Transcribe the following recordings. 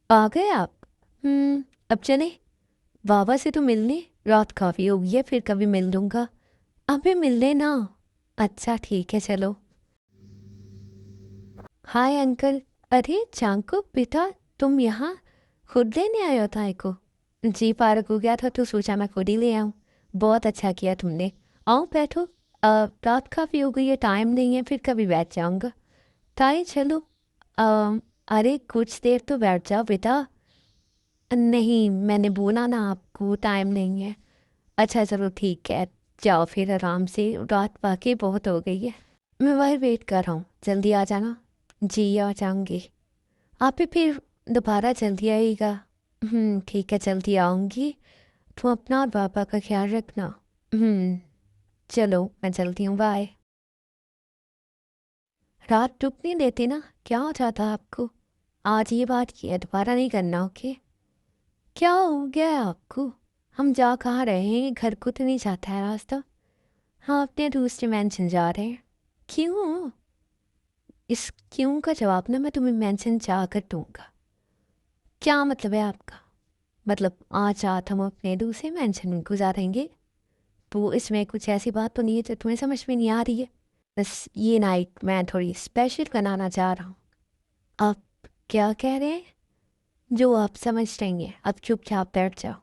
आ गए आप? अब चले बाबा से तो मिलने। रात काफ़ी हो गई है, फिर कभी मिल लूँगा। अबे मिलने ना। अच्छा ठीक है चलो। Hi uncle. अरे चांको बेटा, तुम यहाँ खुद लेने आए हो ताई को? जी पार्क हो गया था तो सोचा मैं खुद ही ले आऊँ। बहुत अच्छा किया तुमने। आओ बैठो। रात काफ़ी हो गई है, टाइम नहीं है, फिर कभी बैठ जाऊँगा। ताई चलो। अ, अरे कुछ देर तो बैठ जाओ बेटा। नहीं, मैंने बोला ना आपको टाइम नहीं है। अच्छा चलो ठीक है। जाओ फिर आराम से, रात वाकई बहुत हो गई है। मैं वही वेट कर रहा हूँ, जल्दी आ जाना। जी आ जाऊँगी। आप भी फिर दोबारा जल्दी आइएगा। ठीक है जल्दी आऊँगी। तुम अपना और पापा का ख्याल रखना। चलो मैं चलती हूँ, बाय। रात रुक नहीं देते ना, क्या हो जाता आपको? आज ये बात की है, दोबारा नहीं करना, ओके? क्या हो गया है आपको? हम जा कहाँ रहे हैं? घर को तो नहीं जाता है रास्ता। हाँ अपने दूसरे मेंशन जा रहे हैं। क्यों? इस क्यों का जवाब ना मैं तुम्हें मेंशन जाकर दूंगा। क्या मतलब है आपका? मतलब आज रात हम अपने दूसरे मेंशन में गुजारेंगे? तो इसमें कुछ ऐसी बात तो नहीं है जो तुम्हें समझ में नहीं आ रही है? बस ये नाइट मैं थोड़ी स्पेशल बनाना चाह रहा हूँ। आप क्या कह रहे हैं? जो आप समझ रही हैं, अब चुपचाप बैठ जाओ।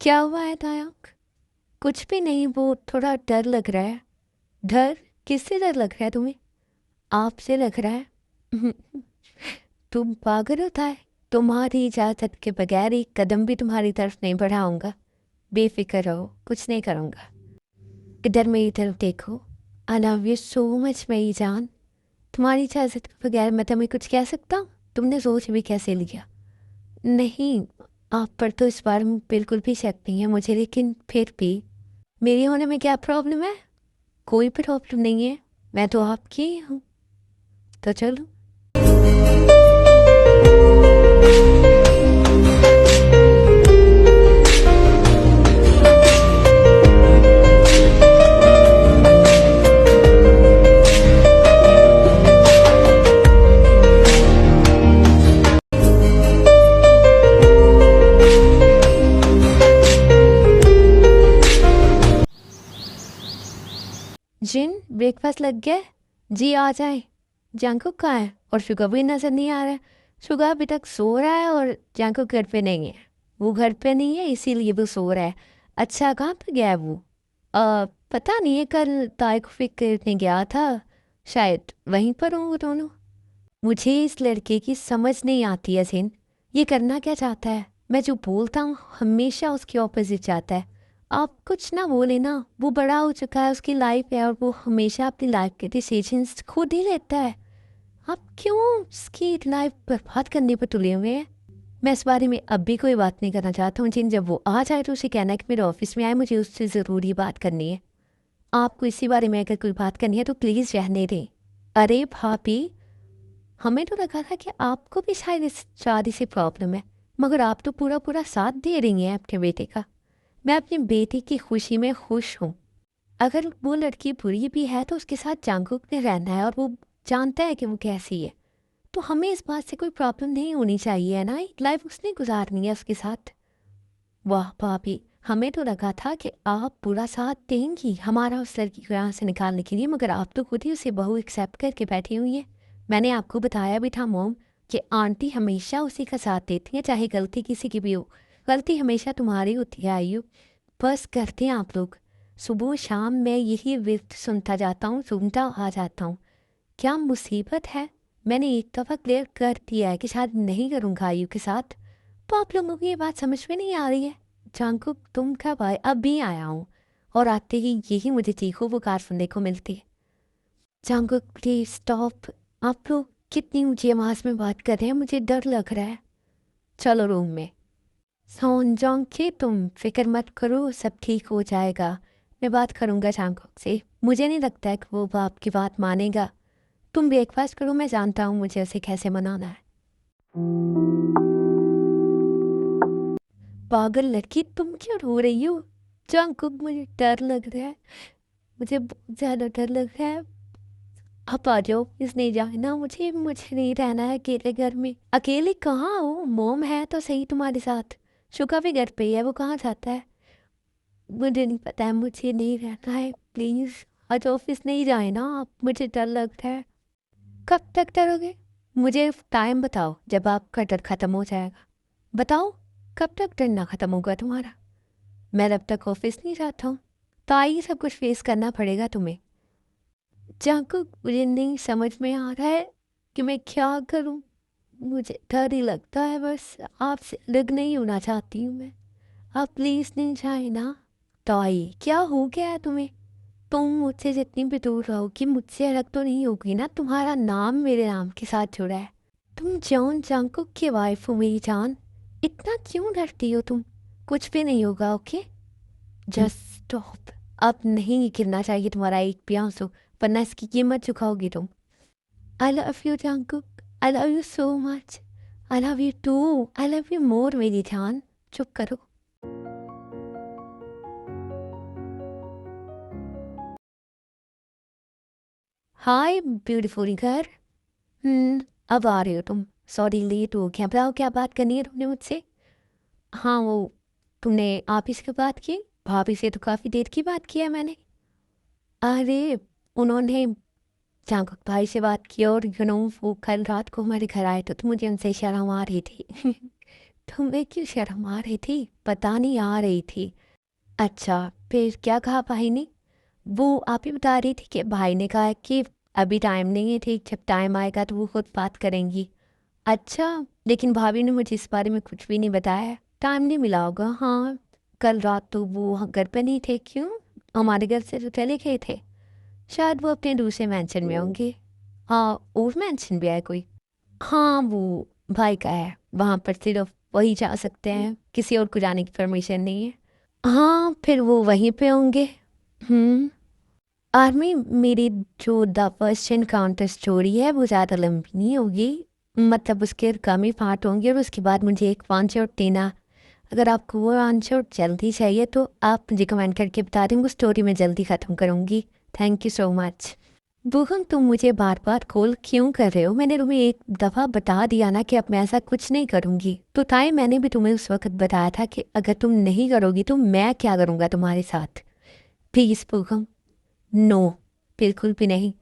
क्या हुआ है तायक? कुछ भी नहीं, वो थोड़ा डर लग रहा है। डर? किससे डर लग रहा है तुम्हें? आपसे लग रहा है? तुम पागल होता है। तुम्हारी इजाज़त के बगैर एक कदम भी तुम्हारी तरफ नहीं बढ़ाऊंगा। बेफिक्र रहो, कुछ नहीं करूँगा। इधर मेरी तरफ देखो। आई लव यू सो मच मेरी जान। तुम्हारी इजाज़त के बगैर मैं तुम्हें कुछ कह सकता हूँ? तुमने सोच भी कैसे लिया? नहीं, आप पर तो इस बार में बिल्कुल भी शक नहीं है मुझे, लेकिन फिर भी मेरे होने में क्या प्रॉब्लम है? कोई प्रॉब्लम नहीं है। मैं तो आपकी ही हूँ। तो चलो। जिन ब्रेकफास्ट लग गया? जी आ जाए। जंकुक कहाँ है? और शुगर भी नज़र नहीं आ रहा है। शुगर अभी तक सो रहा है और जंकुक घर पे नहीं है। वो घर पे नहीं है इसीलिए वो सो रहा है। अच्छा कहाँ पे गया है वो? पता नहीं है, कल ताई को पिक करने गया था। शायद वहीं पर हों वो दोनों। मुझे इस लड़के की समझ नहीं आती है जिन। ये करना क्या चाहता है? मैं जो बोलता हूँ हमेशा उसके ऑपोजिट जाता है। आप कुछ ना बोले ना, वो बड़ा हो चुका है, उसकी लाइफ है और वो हमेशा अपनी लाइफ के डिसीजंस खुद ही लेता है। आप क्यों उसकी लाइफ बर्बाद करने पर तुले हुए हैं? मैं इस बारे में अब भी कोई बात नहीं करना चाहता हूँ जिन। जब वो आ जाए तो उसे कहना है कि मेरे ऑफिस में आए, मुझे उससे ज़रूरी बात करनी है। आपको इसी बारे में अगर कोई बात करनी है तो प्लीज़ रहने दें। अरे भाभी, हमें तो लगा था कि आपको भी शायद इस शादी से प्रॉब्लम है, मगर आप तो पूरा पूरा साथ दे रही हैं अपने बेटे का। मैं अपनी बेटी की खुशी में खुश हूँ। अगर वो लड़की बुरी भी है तो उसके साथ जांगुक ने रहना है और वो जानता है कि वो कैसी है। तो हमें इस बात से कोई प्रॉब्लम नहीं होनी चाहिए, है ना? एक लाइफ उसने गुजारनी है उसके साथ। वाह भाभी, हमें तो लगा था कि आप पूरा साथ देंगी हमारा उस लड़की को यहाँ से निकालने के लिए, मगर आप तो खुद ही उसे बहू एक्सेप्ट करके बैठी हुई हैं। मैंने आपको बताया भी था मोम कि आंटी हमेशा उसी का साथ देती हैं, चाहे गलती किसी की भी हो। गलती हमेशा तुम्हारी होती है आयु। बस करते हैं आप लोग। सुबह शाम मैं यही विर्त सुनता जाता हूँ, सुनता आ जाता हूँ। क्या मुसीबत है? मैंने एक दफ़ा क्लियर कर दिया है कि शायद नहीं करूँगा आयु के साथ। तो आप लोगों की ये बात समझ में नहीं आ रही है? जंकुक तुम कब आए? अभी आया हूँ। और आते ही यही मुझे चीखों पुकार सुनने को मिलती है। Jungkook please stop. आप लोग कितनी ऊंची आवाज़ में बात कर रहे हैं, मुझे डर लग रहा है। चलो रूम में। सोन जोंग तुम फिक्र मत करो, सब ठीक हो जाएगा। मैं बात करूँगा जंकुक से। मुझे नहीं लगता है कि वो आपकी बात मानेगा। तुम ब्रेकफास्ट करो, मैं जानता हूँ मुझे उसे कैसे मनाना है। पागल लड़की, तुम क्यों रो रही हो? जंगकुक मुझे डर लग रहा है, मुझे बहुत ज़्यादा डर लग रहा है। आप आ जाओ, प्लीज़ नहीं जाना, मुझे मुझे नहीं रहना है अकेले घर में। अकेले कहाँ हो, मोम है तो सही तुम्हारे साथ। शुका भी घर पे ही है, वो कहाँ जाता है? मुझे नहीं पता है, मुझे नहीं रहना है, प्लीज़। आज ऑफिस नहीं जाए ना आप, मुझे डर लगता है। कब तक डरोगे? मुझे टाइम बताओ जब आपका डर खत्म हो जाएगा। बताओ, कब तक डरना खत्म होगा तुम्हारा? मैं जब तक ऑफिस नहीं जाता हूँ तो आइए, सब कुछ फेस करना पड़ेगा तुम्हें। जाको, मुझे नहीं समझ में आ रहा है कि मैं क्या करूँ। मुझे डर ही लगता है बस। आपसे अलग नहीं होना चाहती हूँ मैं। आप प्लीज़ नहीं जाए ना। तो आइए, क्या हो गया है तुम्हें? तुम मुझसे जितनी भी दूर रहोगी, मुझसे अलग तो नहीं होगी ना? तुम्हारा नाम मेरे नाम के साथ जुड़ा है। तुम जॉन जंगकुक की वाइफ हो मेरी जान। इतना क्यों डरती हो तुम? कुछ भी नहीं होगा, ओके? Just stop. अब नहीं गिरना चाहिए तुम्हारा एक भी आंसू, वरना इसकी कीमत चुकाओगी तुम। I love you Jungkook, I love you so much. I love you too, I love you more मेरी जान। चुप करो। Hi beautiful girl. अब आ रहे हो तुम? सॉरी लेट हो गया, बताओ क्या बात करनी है तुमने मुझसे? हाँ वो, तुमने आप ही से बात की? भाभी से तो काफ़ी देर की बात की है मैंने। अरे, उन्होंने जागरूक भाई से बात की, और वो कल रात को हमारे घर आए तो मुझे उनसे शर्म आ रही थी। तुम्हें क्यों शर्म आ रही थी? पता नहीं, आ रही थी। अच्छा, फिर क्या कहा भाई ने? वो आप ही बता रही थी कि भाई ने कहा है कि अभी टाइम नहीं है, ठीक जब टाइम आएगा तो वो खुद बात करेंगी। अच्छा, लेकिन भाभी ने मुझे इस बारे में कुछ भी नहीं बताया। टाइम नहीं मिला होगा, हाँ। कल रात तो वो घर पे नहीं थे, क्यों? हमारे घर से तो चले गए थे। शायद वो अपने दूसरे मेंशन में होंगे। हाँ, और मेंशन भी है कोई? हाँ, वो भाई का है, वहाँ पर सिर्फ वही जा सकते हैं, किसी और को जाने की परमिशन नहीं है। हाँ, फिर वो वहीं पे होंगे। हम्म। आर्मी, मेरी जो द फर्स्ट एनकाउंटर स्टोरी है वो ज़्यादा लंबी नहीं होगी। मतलब उसके कम ही पार्ट होंगे, और उसके बाद मुझे एक वन शॉट देना। अगर आपको वो वन शॉट जल्दी चाहिए तो आप मुझे कमेंट करके बता दें, वो स्टोरी मैं जल्दी ख़त्म करूँगी। Thank you so much. बुहम, तुम मुझे बार बार कॉल क्यों कर रहे हो? मैंने तुम्हें एक दफ़ा बता दिया ना कि अब मैं ऐसा कुछ नहीं करूँगी। तो ताई, मैंने भी तुम्हें उस वक्त बताया था कि अगर तुम नहीं करोगी तो मैं क्या करूँगा तुम्हारे साथ। प्लीज़ बुहम, नो, बिल्कुल भी नहीं।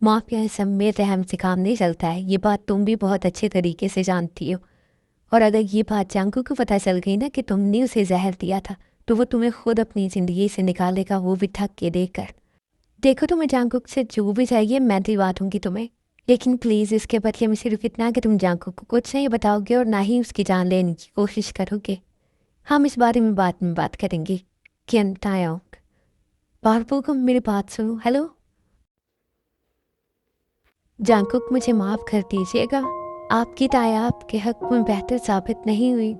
माफिया सब में रहम से काम नहीं चलता है, ये बात तुम भी बहुत अच्छे तरीके से जानती हो। और अगर ये बात चांकू को पता चल गई ना कि तुमने उसे जहर दिया था, तो वो तुम्हें खुद अपनी ज़िंदगी से निकालेगा, वो भी थक के देकर। देखो, तुम्हें जांकुक से जो भी चाहिए मैं दिलवा दूंगी तुम्हें, लेकिन प्लीज़ इसके बदले में सिर्फ इतना कि तुम जांकुक को कुछ नहीं बताओगे और ना ही उसकी जान लेने की कोशिश करोगे। हम इस बारे में बाद में बात करेंगे। किन तायोंग, बारबो को मेरी बात सुनो। हेलो जांकुक, मुझे माफ़ कर दीजिएगा। आपकी ताया आपके हक में बेहतर साबित नहीं हुई,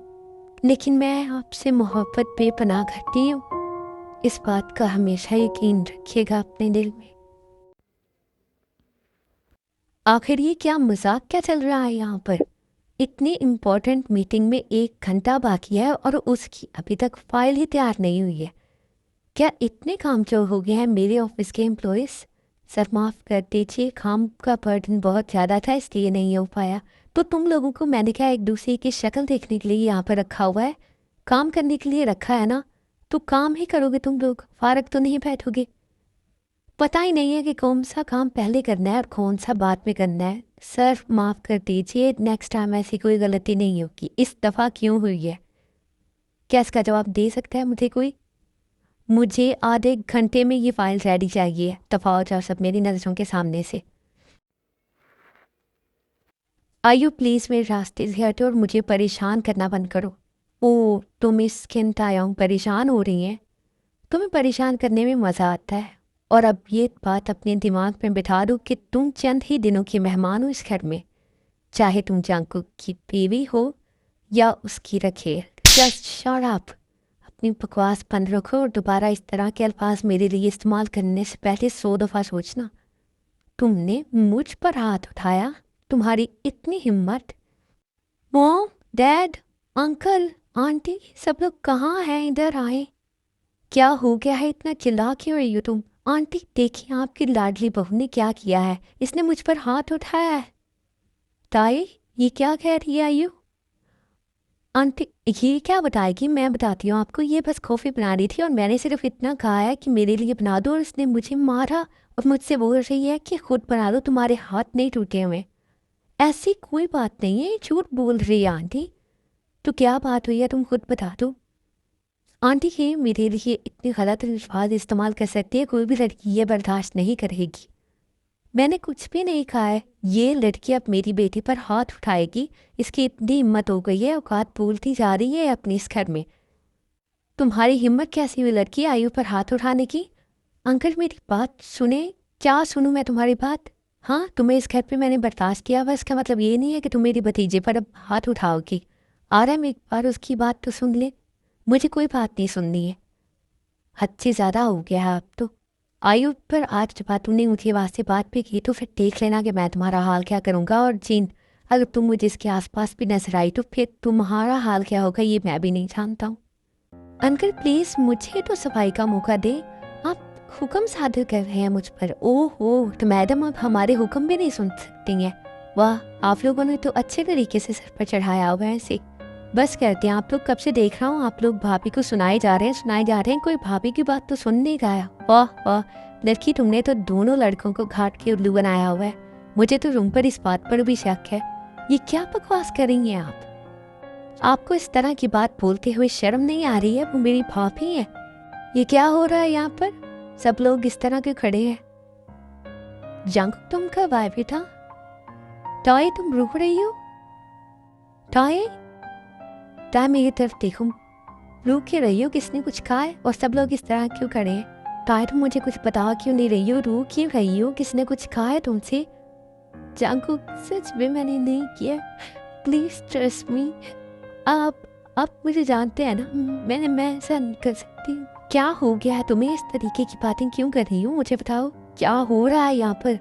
लेकिन मैं आपसे मोहब्बत बेपनाह करती हूँ। इस बात का हमेशा यकीन रखिएगा अपने दिल में। आखिर ये क्या मजाक क्या चल रहा है यहाँ पर? इतनी इम्पोर्टेंट मीटिंग में 1 घंटा बाकी है और उसकी अभी तक फाइल ही तैयार नहीं हुई है। क्या इतने कामचोर हो गए हैं मेरे ऑफिस के एम्प्लॉयज़? सर माफ़ कर दीजिए, काम का बर्डन बहुत ज़्यादा था इसलिए नहीं हो पाया। तो तुम लोगों को मैंने क्या एक दूसरे की शक्ल देखने के लिए यहाँ पर रखा हुआ है? काम करने के लिए रखा है ना? तो काम ही करोगे तुम लोग, फारग तो नहीं बैठोगे। पता ही नहीं है कि कौन सा काम पहले करना है और कौन सा बाद में करना है। सर माफ़ कर दीजिए, नेक्स्ट टाइम ऐसी कोई गलती नहीं होगी। इस दफ़ा क्यों हुई है? क्या इसका जवाब दे सकता है मुझे कोई? मुझे आधे घंटे में ये फाइल रेडी चाहिए। दफ़ा हो जाओ सब मेरी नज़रों के सामने से। आयु, प्लीज़ मेरे रास्ते से हटो और मुझे परेशान करना बंद करो। ओ, तुम इस स्किन टायों परेशान हो रही हैं? तुम्हें परेशान करने में मज़ा आता है। और अब ये बात अपने दिमाग में बिठा दो कि तुम चंद ही दिनों के मेहमान हो इस घर में। चाहे तुम जांकुक की बीवी हो या उसकी रखेल। Just shut up. अपनी बकवास बंद रखो और दोबारा इस तरह के अल्फाज मेरे लिए इस्तेमाल करने से पहले 100 दफ़ा सोचना। तुमने मुझ पर हाथ उठाया? तुम्हारी इतनी हिम्मत? मॉम, डैड, अंकल, आंटी, सब लोग कहाँ हैं? इधर आए। क्या हो गया है, इतना चिल्ला क्यों रही हो तुम? आंटी देखिए आपकी लाडली बहू ने क्या किया है, इसने मुझ पर हाथ उठाया है। ताई ये क्या कह रही है आयु? आंटी ये क्या बताएगी, मैं बताती हूँ आपको। ये बस कॉफ़ी बना रही थी और मैंने सिर्फ इतना कहा है कि मेरे लिए बना दो और उसने मुझे मारा और मुझसे बोल रही है कि खुद बना दो, तुम्हारे हाथ नहीं टूटे हुए। ऐसी कोई बात नहीं है, झूठ बोल रही है आंटी। तो क्या बात हुई है, तुम खुद बता दो। आंटी ये मेरे लिए इतने गलत अल्फाज इस्तेमाल कर सकती है, कोई भी लड़की ये बर्दाश्त नहीं करेगी। मैंने कुछ भी नहीं कहा है। ये लड़की अब मेरी बेटी पर हाथ उठाएगी, इसकी इतनी हिम्मत हो गई है, औकात बोलती जा रही है अपने इस घर में। तुम्हारी हिम्मत कैसी हुई लड़की आयु पर हाथ उठाने की? अंकल मेरी बात सुने। क्या सुनूं मैं तुम्हारी बात? हाँ, तुम्हें इस घर पे मैंने बर्दाश्त किया हुआ, इसका मतलब ये नहीं है कि तुम मेरी भतीजे पर अब हाथ उठाओगी। आराम एक बार उसकी बात तो सुन ले। मुझे कोई बात नहीं सुननी है, हद से ज़्यादा हो गया है अब तो। आयु पर आज जब तुमने मुझे आवाज़ से बात भी की तो फिर देख लेना कि मैं तुम्हारा हाल क्या करूँगा। और जीन, अगर तुम मुझे इसके आसपास भी नजर आई तो फिर तुम्हारा हाल क्या होगा ये मैं भी नहीं जानता हूँ। अंकल प्लीज़ मुझे तो सफाई का मौका दे, आप हुक्म सादर कर रहे हैं मुझ पर। ओहो, तो मैडम अब हमारे हुक्म भी नहीं सुन सकती हैं। वाह, आप लोगों ने तो अच्छे तरीके से सर पर चढ़ाया हुआ है इसे। बस करते हैं, आप लोग कब से देख रहा हूँ, आप लोग भाभी को सुनाए जा रहे हैं, कोई भाभी की बात तो सुन नहीं गया। वाह वाह लड़की, तुमने तो दोनों लड़कों को घाट के उल्लू बनाया हुआ है। मुझे तो तुम पर इस बात पर भी शक है। ये क्या बकवास करेंगे आप? आपको इस तरह की बात बोलते हुए शर्म नहीं आ रही है? वो मेरी भाभी है। ये क्या हो रहा है यहाँ पर? सब लोग इस तरह के खड़े हैं। जंग तुम कब आए बेटा? टॉय तुम रुक रही हो? टॉय टॉय मेरी तरफ देखो, रुक के रही हो? किसने कुछ कहा है? और सब लोग इस तरह क्यों खड़े हैं? टॉय तुम मुझे कुछ बता क्यों नहीं रही हो? रुक क्यों रही हो? किसने कुछ कहा है तुमसे? जंग सच में मैंने नहीं किया, प्लीज ट्रस्ट मी। आप मुझे जानते हैं ना, मैं ऐसा नहीं कर सकती। क्या हो गया है तुम्हें? इस तरीके की बातें क्यों कर रही हो? मुझे बताओ क्या हो रहा है यहाँ पर?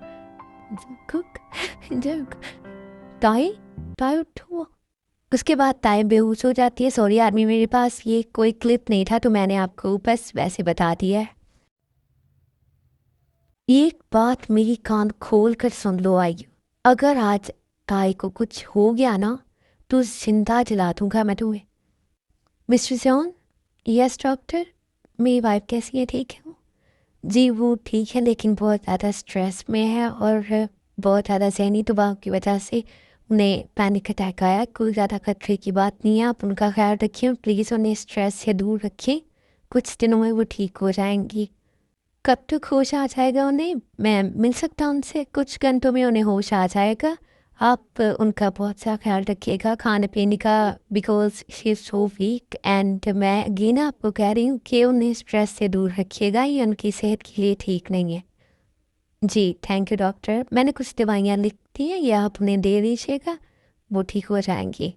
ताई ताई उठो। उसके बाद ताई बेहोश हो जाती है। सॉरी आर्मी, मेरे पास ये कोई क्लिप नहीं था तो मैंने आपको बस वैसे बता दिया है। एक बात मेरी कान खोल कर सुन लो आयु, अगर आज ताई को कुछ हो गया ना तो जिंदा जला दूंगा मैं तुम्हें। Mister John? Yes doctor. मेरी वाइफ कैसी है, ठीक है वो? जी वो ठीक है, लेकिन बहुत ज़्यादा स्ट्रेस में है और बहुत ज़्यादा जहनी दबाव की वजह से उन्हें पैनिक अटैक आया। कोई ज़्यादा खतरे की बात नहीं है, आप उनका ख्याल रखिए, प्लीज़ उन्हें स्ट्रेस से दूर रखें। कुछ दिनों में वो ठीक हो जाएंगी। कब तक होश आ जाएगा उन्हें? मैं मिल सकता हूँ उनसे? कुछ घंटों में उन्हें होश आ जाएगा। आप उनका बहुत सा ख्याल रखिएगा, खाने पीने का, because she is so weak. And मैं अगेन आपको कह रही हूँ कि उन्हें स्ट्रेस से दूर रखिएगा, ये उनकी सेहत के लिए ठीक नहीं है। जी थैंक यू डॉक्टर, मैंने कुछ दवाइयाँ लिख दी हैं, ये आप उन्हें दे दीजिएगा, वो ठीक हो जाएंगी।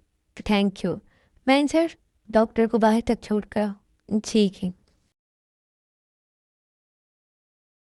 Thank you. मैं सर डॉक्टर को बाहर तक छोड़ कर। ठीक है।